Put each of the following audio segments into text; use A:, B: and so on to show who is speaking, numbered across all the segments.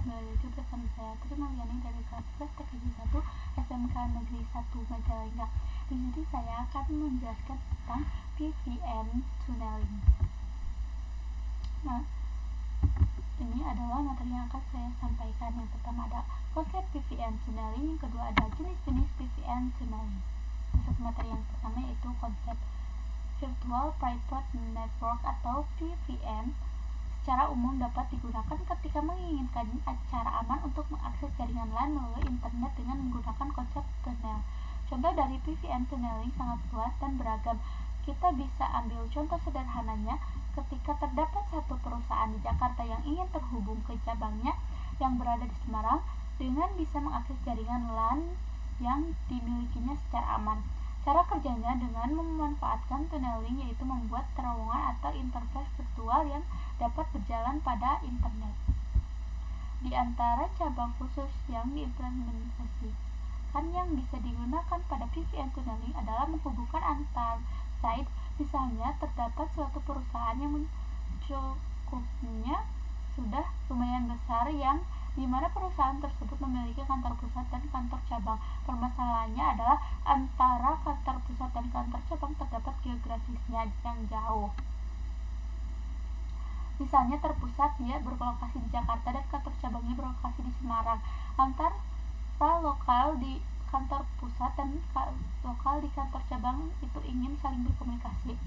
A: Kembali lagi bersama saya Tri Maliani dari kelas 11 Teknik 1 SMK Negeri 1 Majalengka. Di sini saya akan menjelaskan tentang VPN tunneling. Nah, ini adalah materi yang akan saya sampaikan. Yang pertama ada konsep VPN tunneling, yang kedua ada jenis-jenis VPN tunneling. Untuk materi yang pertama yaitu konsep Virtual Private Network atau VPN. Secara umum dapat digunakan ketika menginginkan cara aman untuk mengakses jaringan LAN melalui internet dengan menggunakan konsep tunnel. Contoh dari VPN tunneling sangat luas dan beragam. Kita bisa ambil contoh sederhananya ketika terdapat satu perusahaan di Jakarta yang ingin terhubung ke cabangnya yang berada di Semarang dengan bisa mengakses jaringan LAN yang dimilikinya secara aman. Cara kerjanya dengan memanfaatkan tunneling, yaitu membuat terowongan atau interface virtual yang dapat berjalan pada internet. Di antara cabang khusus yang diimplementasikan yang bisa digunakan pada VPN tunneling adalah menghubungkan antar site. Misalnya, terdapat suatu perusahaan yang mencukupnya sudah lumayan besar yang dimana perusahaan tersebut memiliki kantor pusat dan kantor cabang. Permasalahannya adalah antara kantor pusat dan kantor cabang terdapat geografisnya yang jauh. Misalnya terpusat dia berlokasi di Jakarta dan kantor cabangnya berlokasi di Semarang. Antara lokal di kantor pusat dan lokal di kantor cabang itu ingin saling berkomunikasi.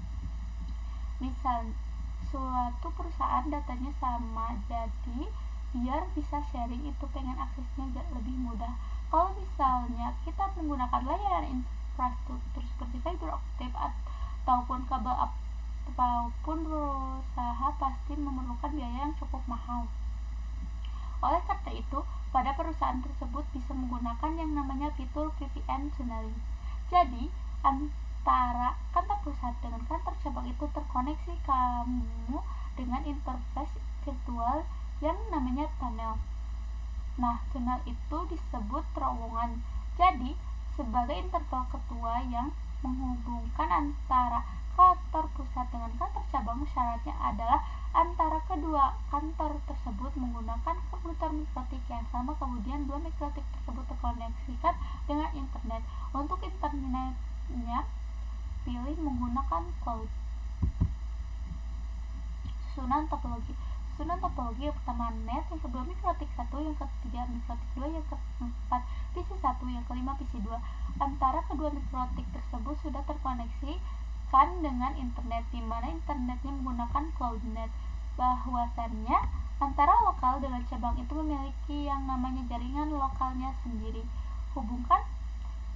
A: Misal suatu perusahaan datanya sama, jadi biar bisa sharing itu pengen aksesnya lebih mudah. Kalau misalnya kita menggunakan layanan infrastruktur seperti fiber optik ataupun kabel ataupun berusaha pasti memerlukan biaya yang cukup mahal. Oleh karena itu, pada perusahaan tersebut bisa menggunakan yang namanya fitur VPN tunneling. Jadi, antara kantor pusat dengan kantor cabang itu terkoneksi kamu dengan interface virtual yang namanya tunnel. Nah, tunnel itu disebut terowongan. Jadi, sebagai interval ketua yang menghubungkan antara kantor pusat dengan kantor cabang, syaratnya adalah antara kedua kantor tersebut menggunakan komputer mikrotik yang sama, kemudian dua mikrotik tersebut terkoneksikan dengan internet. Untuk internetnya, pilih menggunakan cloud. Susunan topologi yang pertama net, yang kedua mikrotik 1, yang ketiga mikrotik 2, yang keempat PC 1, yang kelima PC 2. Antara kedua mikrotik tersebut sudah terkoneksikan dengan internet, di mana internetnya menggunakan cloudnet. Bahwasannya antara lokal dengan cabang itu memiliki yang namanya jaringan lokalnya sendiri. Hubungkan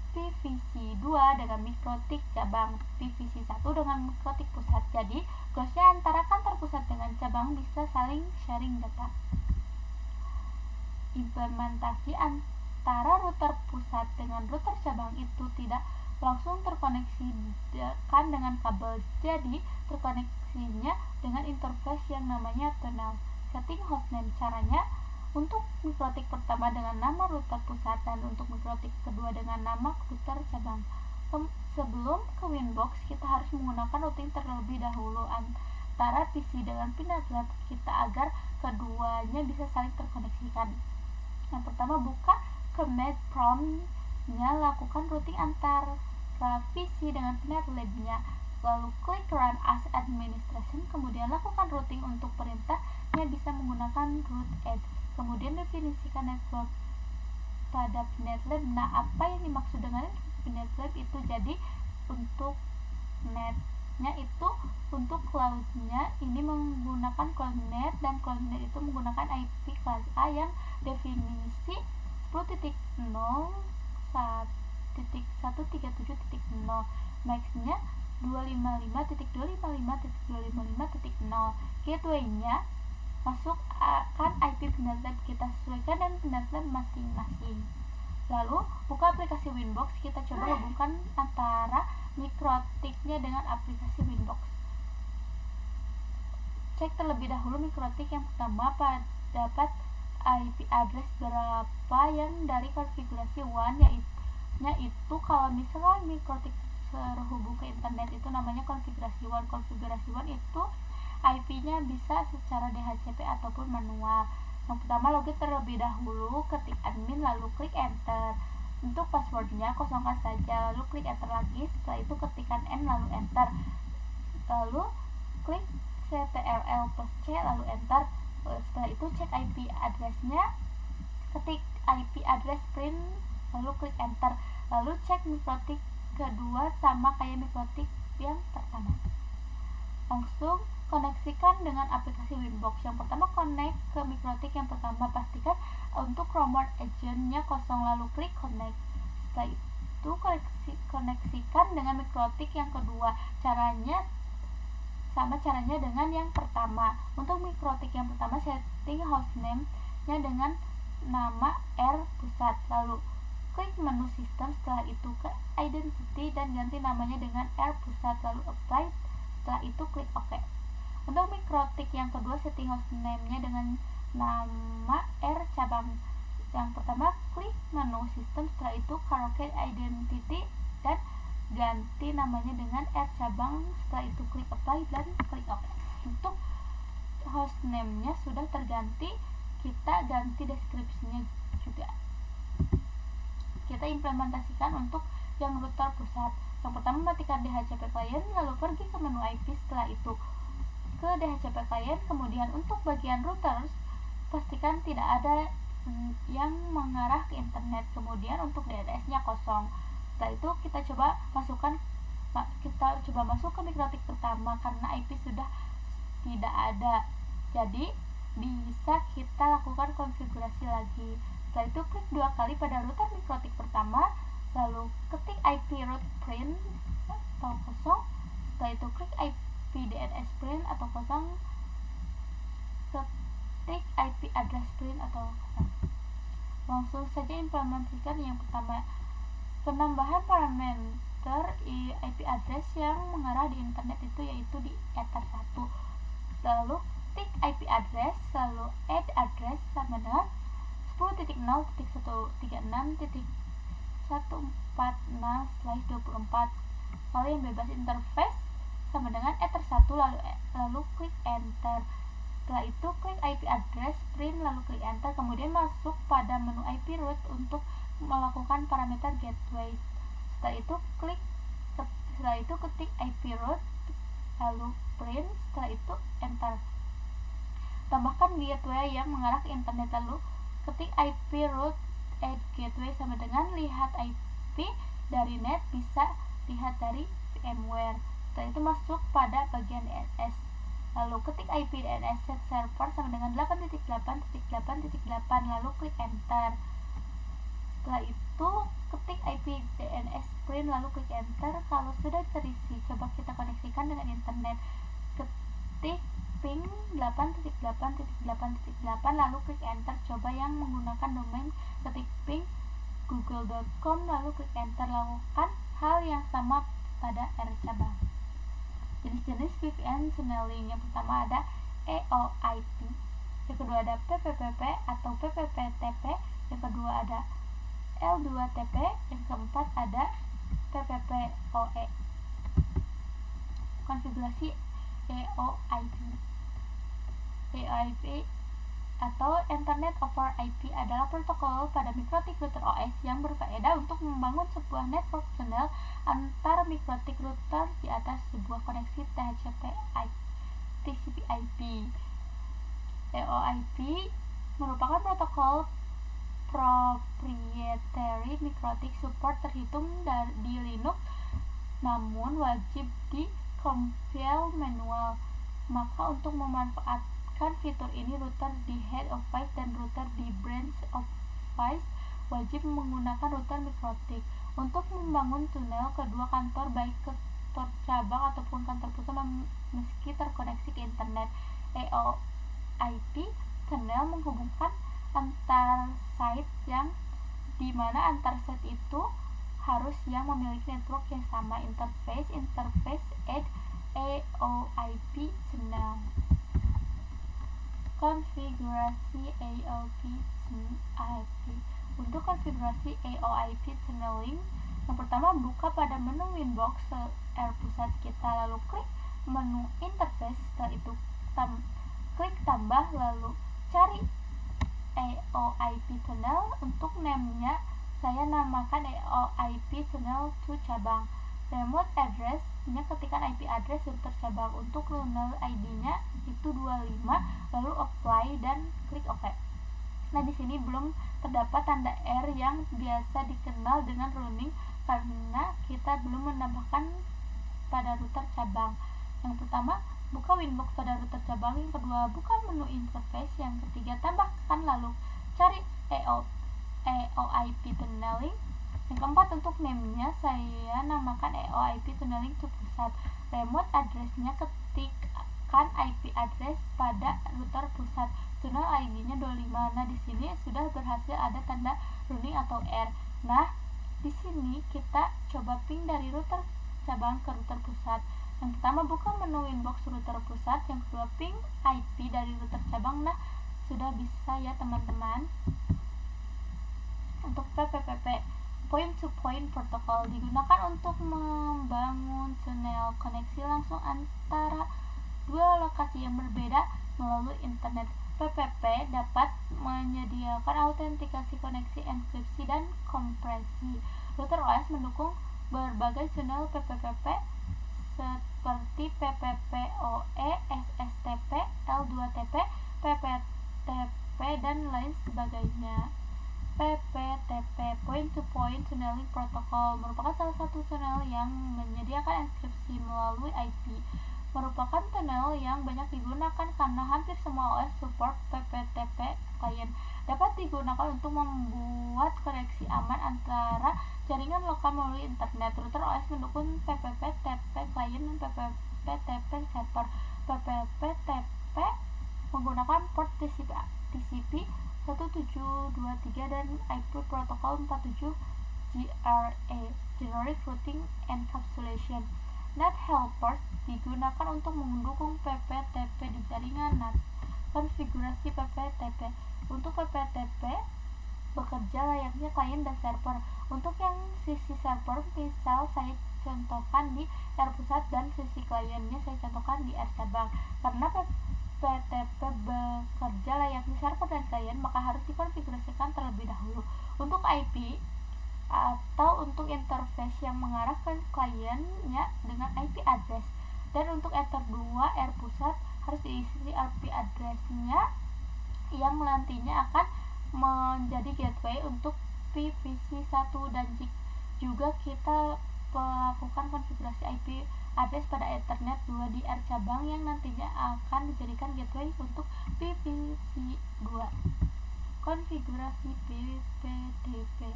A: PVC 2 dengan mikrotik cabang, PVC 1 dengan mikrotik pusat. Jadi, goalsnya antara kantor pusat dengan cabang bisa saling sharing data. Implementasi antara router pusat dengan router cabang itu tidak langsung terkoneksikan dengan kabel. Jadi, terkoneksinya dengan interface yang namanya tunnel. Setting hostname, caranya untuk mikrotik pertama dengan nama router pusat dan untuk mikrotik kedua dengan nama router cabang. Sebelum ke Winbox, kita harus menggunakan routing terlebih dahulu antara PC dengan PNetLab kita agar keduanya bisa saling terkoneksikan. Yang pertama, buka command prompt-nya, lakukan routing antara PC dengan PNetLab-nya. Lalu klik Run as Administration, kemudian lakukan routing untuk perintahnya bisa menggunakan root add. Kemudian definisikan network pada PNetLab. Nah, apa yang dimaksud dengan PNetLab itu? Jadi untuk netnya itu untuk cloudnya ini menggunakan cloudnet, dan cloudnet itu menggunakan IP kelas A yang definisi 10.0.1.137.0, maxnya 255.255.255.0. Gateway-nya masukkan IP PNetLab kita sesuaikan dan PNetLab masing-masing. Lalu buka aplikasi Winbox, kita coba hubungkan antara mikrotiknya dengan aplikasi Winbox. Cek terlebih dahulu mikrotik yang pertama dapat IP address berapa yang dari konfigurasi 1, yaitu kalau misalnya mikrotik terhubung ke internet itu namanya konfigurasi 1. Konfigurasi 1 itu IP-nya bisa secara DHCP ataupun manual. Yang pertama, login terlebih dahulu, ketik admin lalu klik enter. Untuk passwordnya kosongkan saja, lalu klik enter lagi. Setelah itu ketikkan N lalu enter, lalu klik ctrl plus C lalu enter. Setelah itu cek IP address-nya, ketik IP address print lalu klik enter, lalu cek mikrotik kedua sama kayak mikrotik yang pertama. Langsung koneksikan dengan aplikasi Winbox. Yang pertama, connect ke mikrotik yang pertama, pastikan untuk Chrome agent-nya kosong lalu klik connect. Setelah itu koneksikan dengan mikrotik yang kedua. Caranya sama caranya dengan yang pertama. Untuk mikrotik yang pertama, setting hostname-nya dengan nama R pusat, lalu klik menu sistem. Setelah itu ke identity dan ganti namanya dengan R pusat, lalu apply. Setelah itu klik OK. Untuk mikrotik yang kedua, setting hostname-nya dengan nama R cabang. Yang pertama, klik menu sistem. Setelah itu karaoke identity dan ganti namanya dengan R cabang. Setelah itu klik apply dan klik OK. Untuk hostname-nya sudah terganti, kita ganti deskripsinya juga. Kita implementasikan untuk yang router pusat. Yang pertama, matikan DHCP client lalu pergi ke menu IP. Setelah itu ke DHCP client. Kemudian untuk bagian routers, pastikan tidak ada yang mengarah ke internet. Kemudian untuk DNS-nya kosong. Setelah itu kita coba masuk ke mikrotik pertama karena IP sudah tidak ada. Jadi bisa kita lakukan konfigurasi lagi. Setelah itu klik 2 kali pada router mikrotik pertama, lalu ketik IP root print atau kosong. Setelah itu klik IP DNS print atau kosong, ketik IP address print atau kosong. Langsung saja implementasikan yang pertama. Penambahan parameter IP address yang mengarah di internet itu yaitu di ether 1. Lalu ketik IP address lalu add address sama dengan 10.0.136.146/24. Lalu yang bebas interface sama dengan ether 1 lalu klik enter. Setelah itu klik IP address print lalu klik enter. Kemudian masuk pada menu IP root untuk melakukan parameter gateway. Setelah itu ketik IP root lalu print. Setelah itu enter. Tambahkan gateway yang mengarah ke internet, lalu ketik IP root add gateway sama dengan lihat IP dari net, bisa lihat dari VMware. Setelah itu masuk pada bagian DNS, lalu ketik IP DNS set server sama dengan 8.8.8.8 lalu klik enter. Setelah itu ketik IP DNS print lalu klik enter. Kalau sudah terisi, coba kita koneksikan dengan internet. Ketik ping 8.8.8.8 lalu klik enter. Coba yang menggunakan domain, ketik ping google.com lalu klik enter. Lakukan hal yang sama pada R cabang. Jenis-jenis VPN tunneling, yang pertama ada EOIP, yang kedua ada PPPP atau PPPTP, yang kedua ada L2TP, yang keempat ada PPPoE. Konfigurasi EOIP. EOIP atau Internet over IP adalah protokol pada mikrotik router OS yang berfaedah untuk membangun sebuah network tunnel antar mikrotik router di atas sebuah koneksi TCP/IP. EOIP merupakan protokol proprietary mikrotik support terhitung di Linux, namun wajib di compile manual. Maka untuk memanfaatkan fitur ini, router di head of phase dan router di branch of phase wajib menggunakan router mikrotik. Untuk membangun tunnel, kedua kantor baik kantor cabang ataupun kantor pusat meski terkoneksi ke internet. EOIP tunnel menghubungkan antar site yang dimana antar site itu harus yang memiliki network yang sama. Interface add EOIP tunnel. Konfigurasi EOIP. Untuk konfigurasi EOIP tunneling, yang pertama buka pada menu Winbox R pusat kita, lalu klik menu interface. Setelah itu klik tambah lalu cari EOIP tunnel. Untuk name-nya saya namakan EOIP tunnel to cabang. Remote address-nya ketikkan IP address router cabang. Untuk tunnel ID-nya itu 25, lalu apply dan klik OK. Nah, di sini belum terdapat tanda R yang biasa dikenal dengan running karena kita belum menambahkan pada router cabang. Yang pertama, buka Winbox pada router cabang. Yang kedua, buka menu interface. Yang ketiga, tambahkan lalu cari EOIP tunneling. Yang keempat, untuk name-nya saya namakan EOIP tunneling to pusat. Remote address-nya ketikkan IP address pada router pusat. Tunnel ID-nya 25. Nah, di sini sudah berhasil ada tanda running atau R. Nah, di sini kita coba ping dari router cabang ke router pusat. Yang pertama, buka menu Winbox router pusat. Yang kedua, ping IP dari router cabang. Nah, sudah bisa ya teman-teman. Untuk PPPP, point to point protocol, digunakan untuk membangun tunnel koneksi langsung antara dua lokasi yang berbeda melalui internet. PPP dapat menyediakan autentikasi koneksi, enkripsi, dan kompresi. Router OS mendukung berbagai tunnel PPPP seperti PPPoE, SSTP, L2TP, PPTP, dan lain sebagainya. PPTP, Point to Point Tunneling Protocol, merupakan salah satu tunnel yang menyediakan enkripsi melalui IP. Merupakan tunnel yang banyak digunakan karena hampir semua OS support PPTP client. Dapat digunakan untuk membuat koneksi aman antara jaringan lokal melalui internet. Router OS mendukung PPTP client dan PPTP server. PPTP menggunakan port TCP 1723 dan IP protokol 47 GRA, Generic Routing Encapsulation. NAT helpers digunakan untuk mendukung PPTP di jaringan NAT. Konfigurasi PPTP. Untuk PPTP bekerja layaknya klien dan server. Untuk yang sisi server, misal saya contohkan di R pusat dan sisi kliennya saya contohkan di R cabang. Karena PPTP bekerja layaknya server dan klien, maka harus dikonfigurasikan terlebih dahulu. Untuk IP atau untuk interface yang mengarah ke kliennya dengan IP address, dan untuk Ether 2 R pusat harus diisi IP address-nya yang nantinya akan menjadi gateway untuk PVC1, dan juga kita melakukan konfigurasi IP address pada Ethernet 2 di R cabang yang nantinya akan dijadikan gateway untuk PVC2. Konfigurasi PPTP.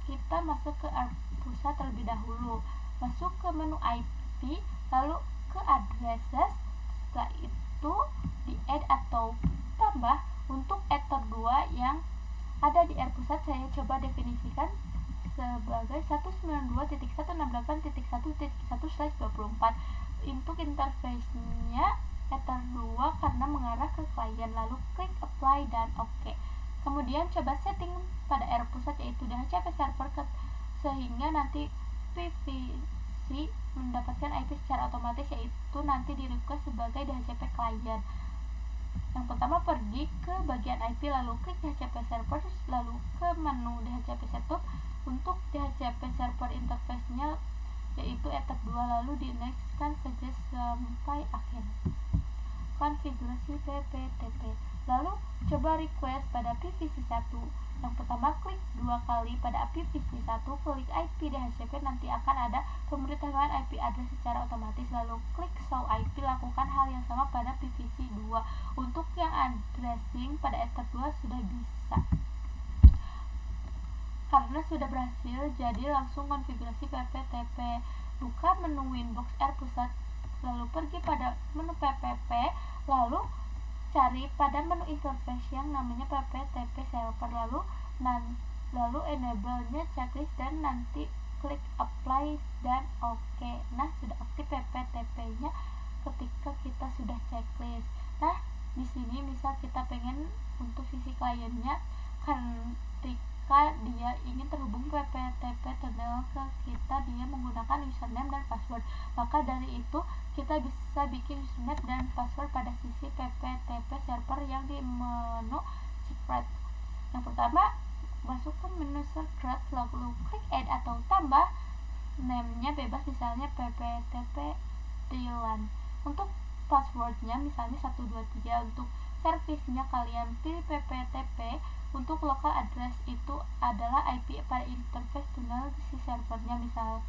A: Kita masuk ke R pusat terlebih dahulu, masuk ke menu IP, lalu ke addresses, setelah itu di add atau tambah. Untuk Ether 2 yang ada di R pusat saya coba definisikan sebagai 192.168.1.1/24. Untuk interface-nya Ether 2 karena mengarah ke klien, lalu klik apply dan OK. Kemudian coba setting pada R pusat yaitu DHCP server sehingga nanti PVC mendapatkan IP secara otomatis, yaitu nanti di request sebagai DHCP client. Yang pertama, pergi ke bagian IP lalu klik DHCP server, lalu ke menu DHCP setup. Untuk DHCP server interface-nya yaitu Ether 2, lalu di next kan saja sampai akhir. Konfigurasi PPTP, lalu coba request pada PVC1. Yang pertama, klik 2 kali pada PVC1, klik IP DHCP, nanti akan ada pemberitahuan IP address secara otomatis, lalu klik show IP, lakukan hal yang sama pada PVC2. Untuk yang addressing pada Ether 2 sudah bisa karena sudah berhasil, jadi langsung konfigurasi PPTP. Buka menu Winbox R pusat, lalu pergi pada menu PPP, lalu cari pada menu interface yang namanya PPTP server, lalu enable-nya checklist dan nanti klik apply dan OK. Nah, sudah aktif PPTP-nya ketika kita sudah checklist. Nah, di sini misal kita pengen untuk sisi kliennya, ketika dia ingin terhubung PPTP tunnel ke kita, dia menggunakan username dan password. Maka dari itu kita bisa bikin username dan password pada sisi PPTP server yang di menu secret. Yang pertama, masukkan menu search, lalu klik add atau tambah name-nya bebas, misalnya pptp dilan. Untuk passwordnya misalnya 123. Untuk servisnya kalian pilih pptp. Untuk local address itu adalah IP pada interface tunnel si servernya, misal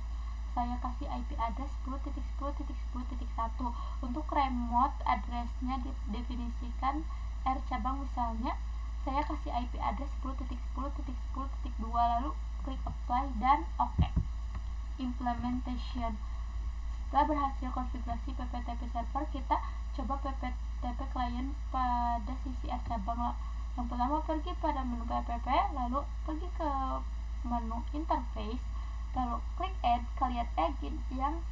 A: saya kasih IP address 10.10.10.1. Untuk remote addressnya didefinisikan R cabang, misalnya saya kasih IP address 10.10.10.2, lalu klik apply dan OK. Implementation. Setelah berhasil konfigurasi pptp server, kita coba pptp client pada sisi R cabang. Yang pertama, pergi pada menu ppp, lalu pergi ke menu interface, lalu klik add. Kalian yang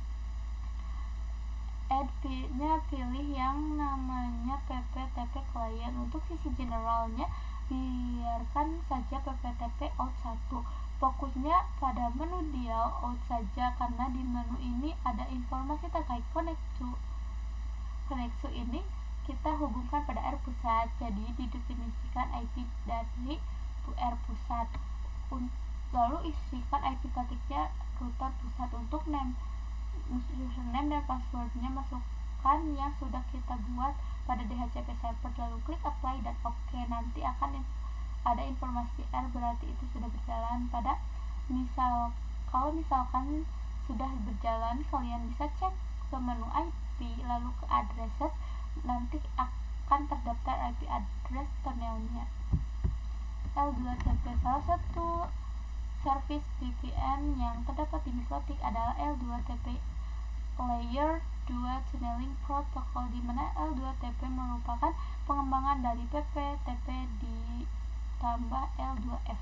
A: add-nya pilih yang namanya pptp client. Untuk sisi generalnya biarkan saja pptp out 1. Fokusnya pada menu dial out saja, karena di menu ini ada informasi terkait connect to ini kita hubungkan pada R pusat, jadi didefinisikan IP dari R pusat. Lalu isikan IP statiknya router pusat. Untuk username dan passwordnya masukkan yang sudah kita buat pada DHCP server, lalu klik apply dan OK. Nanti akan ada informasi R, berarti itu sudah berjalan. Kalau misalkan sudah berjalan, kalian bisa cek ke menu IP lalu ke addresses, nanti akan terdaftar IP address tunnelnya. L2TP. Salah satu service VPN yang terdapat di Mikrotik adalah L2TP Layer 2 Tunneling Protocol, di mana L2TP merupakan pengembangan dari PPTP ditambah L2F.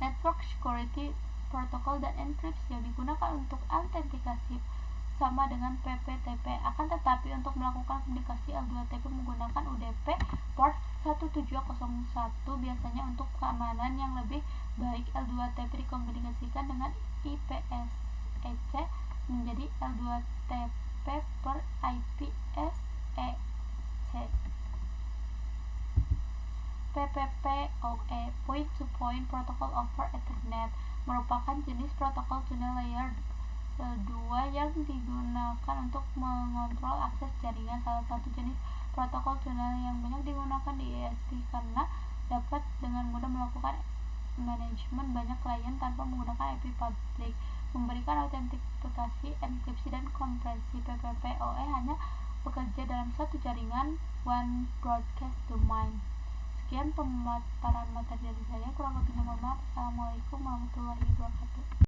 A: Network Security Protocol dan enkripsi yang digunakan untuk autentikasi sama dengan PPTP, akan tetapi untuk melakukan komunikasi L2TP menggunakan UDP port 1701. Biasanya untuk keamanan yang lebih baik, L2TP dikombinasikan dengan IPsec menjadi L2TP per IPsec. PPPoE Point to Point Protocol over Ethernet merupakan jenis protokol tunnel layer 2 yang digunakan untuk mengontrol akses jaringan. Salah satu jenis protokol tunnel yang banyak digunakan di ISP karena dapat dengan mudah melakukan manajemen banyak klien tanpa menggunakan IP publik, memberikan autentikasi, enkripsi, dan kompresi. PPPoE hanya bekerja dalam satu jaringan, one broadcast domain. Sekian pemaparan materi dari saya, kurang lebihnya mohon maaf. Assalamualaikum warahmatullahi wabarakatuh.